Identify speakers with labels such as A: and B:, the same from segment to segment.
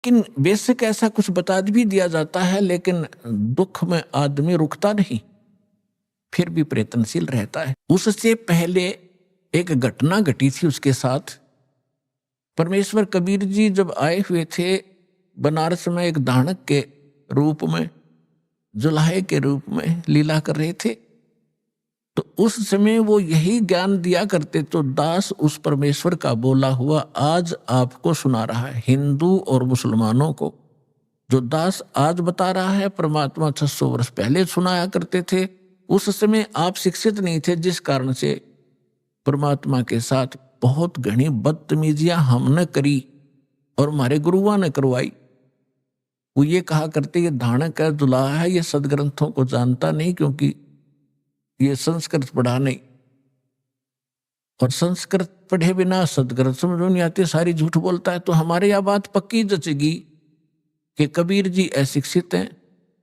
A: लेकिन बेसिक ऐसा कुछ बता भी दिया जाता है, लेकिन दुख में आदमी रुकता नहीं, फिर भी प्रयत्नशील रहता है। उससे पहले एक घटना घटी थी उसके साथ। परमेश्वर कबीर जी जब आए हुए थे बनारस में, एक दानक के रूप में, जुलाहे के रूप में लीला कर रहे थे, तो उस समय वो यही ज्ञान दिया करते। तो दास उस परमेश्वर का बोला हुआ आज आपको सुना रहा है। हिंदू और मुसलमानों को जो दास आज बता रहा है, परमात्मा 600 वर्ष पहले सुनाया करते थे। उस समय आप शिक्षित नहीं थे, जिस कारण से परमात्मा के साथ बहुत घनी बदतमीजियां हमने करी और हमारे गुरुओं ने करवाई। वो ये कहा करते ये धानक है, दुल्हा है, ये सदग्रंथों को जानता नहीं, क्योंकि ये संस्कृत पढ़ा नहीं, और संस्कृत पढ़े बिना सदग्रंथ समझ नहीं आते, सारी झूठ बोलता है। तो हमारे यह बात पक्की जचेगी कि कबीर जी अशिक्षित हैं,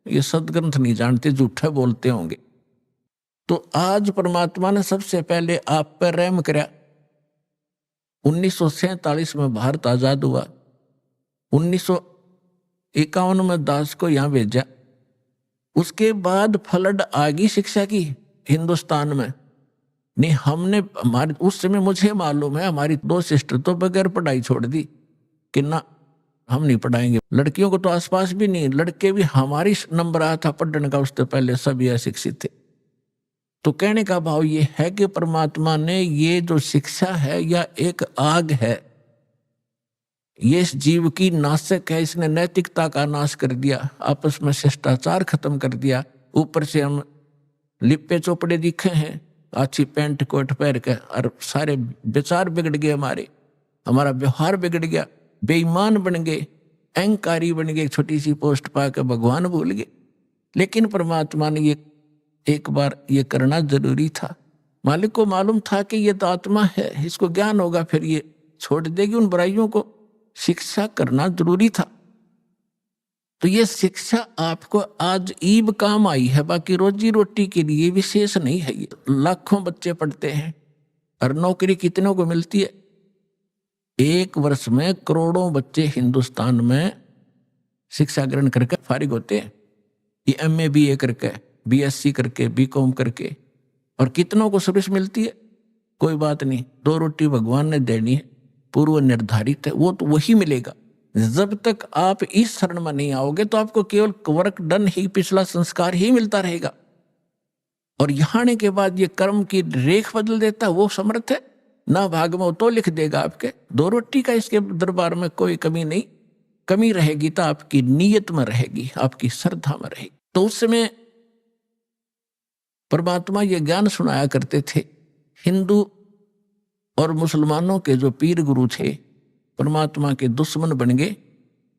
A: ये सदग्रंथ नहीं जानते, झूठे बोलते होंगे। तो आज परमात्मा ने सबसे पहले आप पर रहम कराया। 1947 में भारत आजाद हुआ, 1951 में दास को यहां भेजा। उसके बाद फ्लड आ गई शिक्षा की हिंदुस्तान में। नहीं, हमने हमारे उस समय मुझे मालूम है हमारी 2 सिस्टर तो बगैर पढ़ाई छोड़ दी कि ना हम नहीं पढ़ाएंगे। लड़कियों को तो आसपास भी नहीं, लड़के भी हमारी नंबर आया था पढ़ने का, उससे पहले सभी अशिक्षित थे। तो कहने का भाव ये है कि परमात्मा ने ये जो शिक्षा है या एक आग है, ये इस जीव की नाशक है। इसने नैतिकता का नाश कर दिया, आपस में शिष्टाचार खत्म कर दिया। ऊपर से हम लिपे चोपड़े दिखे हैं, अच्छी पैंट कोट पहन के, और सारे विचार बिगड़ गए, हमारा व्यवहार बिगड़ गया, बेईमान बन गए, अहंकारी बन गए, छोटी सी पोस्ट पाकर भगवान भूल गए। लेकिन परमात्मा ने ये एक बार ये करना जरूरी था। मालिक को मालूम था कि ये तो आत्मा है, इसको ज्ञान होगा, फिर ये छोड़ देगी उन बुराइयों को। शिक्षा करना जरूरी था। तो ये शिक्षा आपको आज ईब काम आई है, बाकी रोजी रोटी के लिए विशेष नहीं है। ये लाखों बच्चे पढ़ते हैं और नौकरी कितनों को मिलती है? 1 वर्ष में करोड़ों बच्चे हिंदुस्तान में शिक्षा ग्रहण करके फारिग होते हैं। ये MA BA करके, BSc करके, BCom करके, और कितनों को सर्विस मिलती है? कोई बात नहीं, 2 रोटी भगवान ने देनी है, पूर्व निर्धारित है, वो तो वही मिलेगा। जब तक आप इस शरण में नहीं आओगे तो आपको केवल वर्क डन ही, पिछला संस्कार ही मिलता रहेगा। और यहाँ आने के बाद ये कर्म की रेख बदल देता, वो समर्थ है ना। भाग में तो लिख देगा आपके 2 रोटी का, इसके दरबार में कोई कमी नहीं। कमी रहेगी तो आपकी नीयत में रहेगी, आपकी श्रद्धा में रहेगी। तो उस समय परमात्मा ये ज्ञान सुनाया करते थे। हिंदू और मुसलमानों के जो पीर गुरु थे परमात्मा के दुश्मन बन गए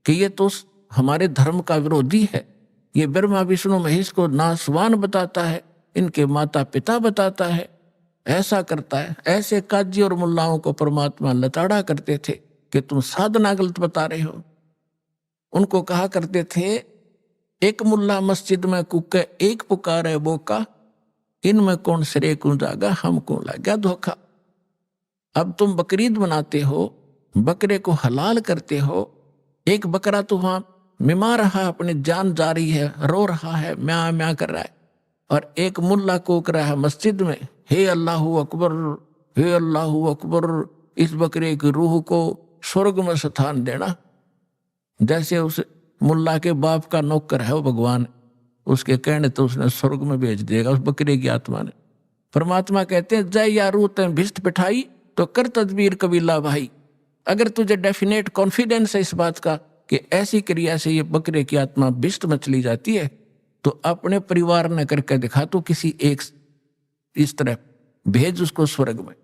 A: कि ये तो हमारे धर्म का विरोधी है, ये ब्रह्मा विष्णु महेश को नासवान बताता है, इनके माता पिता बताता है, ऐसा करता है। ऐसे काजी और मुल्लाओं को परमात्मा लताड़ा करते थे कि तुम साधना गलत बता रहे हो। उनको कहा करते थे, एक मुल्ला मस्जिद में कुके, एक पुकारे बोका, इनमें कौन सिरे को जागा, हमको लगा धोखा। अब तुम बकरीद बनाते हो, बकरे को हलाल करते हो, एक बकरा तो वहां मिमा रहा है, अपनी जान जा रही है, रो रहा है, म्या म्या कर रहा है, और एक मुल्ला कोक रहा है मस्जिद में, हे अल्लाहू अकबर, हे अल्लाहू अकबर, इस बकरे की रूह को स्वर्ग में स्थान देना। जैसे उस मुल्ला के बाप का नौकर है वो भगवान, उसके कहने तो उसने स्वर्ग में भेज देगा उस बकरे की आत्मा ने। परमात्मा कहते हैं, जय यारू तें भिष्ट पिठाई तो कर तदबीर कबीला भाई। अगर तुझे डेफिनेट कॉन्फिडेंस है इस बात का कि ऐसी क्रिया से ये बकरे की आत्मा भिष्ट में चली जाती है, तो अपने परिवार ने करके दिखा, तो किसी एक इस तरह भेज उसको स्वर्ग में।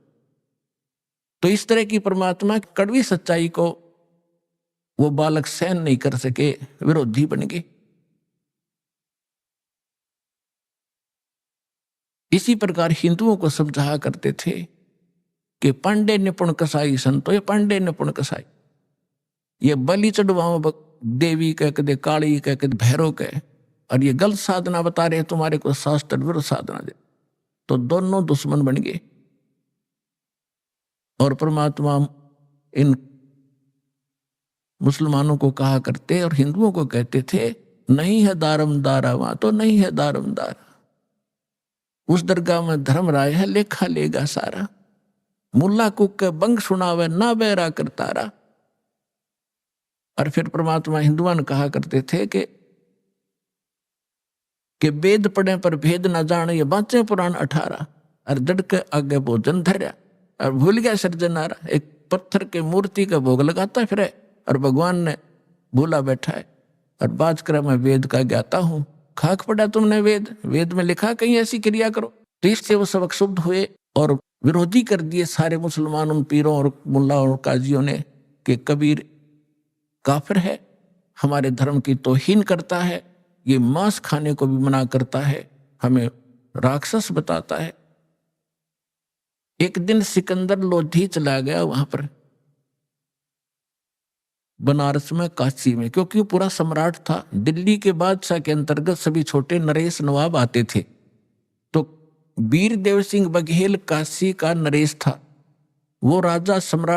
A: तो इस तरह की परमात्मा की कड़वी सच्चाई को वो बालक सहन नहीं कर सके, विरोधी बन गए। इसी प्रकार हिंदुओं को समझाया करते थे कि पांडे निपुण कसाई संतो, ये पांडे निपुण कसाई, ये बलि चढ़वाओ देवी कह के, काली कह के, भैरव कह, और ये गलत साधना बता रहे तुम्हारे को, शास्त्र विरुद्ध साधना दे। तो दोनों दुश्मन बन गए और परमात्मा इन मुसलमानों को कहा करते और हिंदुओं को कहते थे, नहीं है दारमदारा, वहां तो नहीं है दारमदारा, उस दरगाह में धर्म राय है, लेखा लेगा सारा, मुल्ला कुक के बंग सुनावे ना बेरा करतारा। और फिर परमात्मा हिंदुआन कहा करते थे कि वेद पढ़े पर भेद न जाने, ये बाँचे पुराण 18, और जड़ के आगे भोजन धर्या और भूल गया सृजनारा। एक पत्थर के मूर्ति का भोग लगाता फिर और भगवान ने भूला बैठा है, और बात कर मैं वेद का ज्ञाता हूं। खाक पड़ा तुमने वेद, वेद में लिखा कहीं ऐसी क्रिया करो। तो इससे वो सब क्षुब्ध हुए और विरोधी कर दिए सारे मुसलमान उन पीरों और मुल्ला और काजियों ने कि कबीर काफिर है, हमारे धर्म की तौहीन करता है, ये मांस खाने को भी मना करता है, हमें राक्षस बताता है। एक दिन सिकंदर लोधी चला गया वहां पर बनारस में, काशी में, क्योंकि वो पूरा सम्राट था। दिल्ली के बादशाह के अंतर्गत सभी छोटे नरेश नवाब आते थे। तो वीर देव सिंह बघेल काशी का नरेश था। वो राजा सम्राट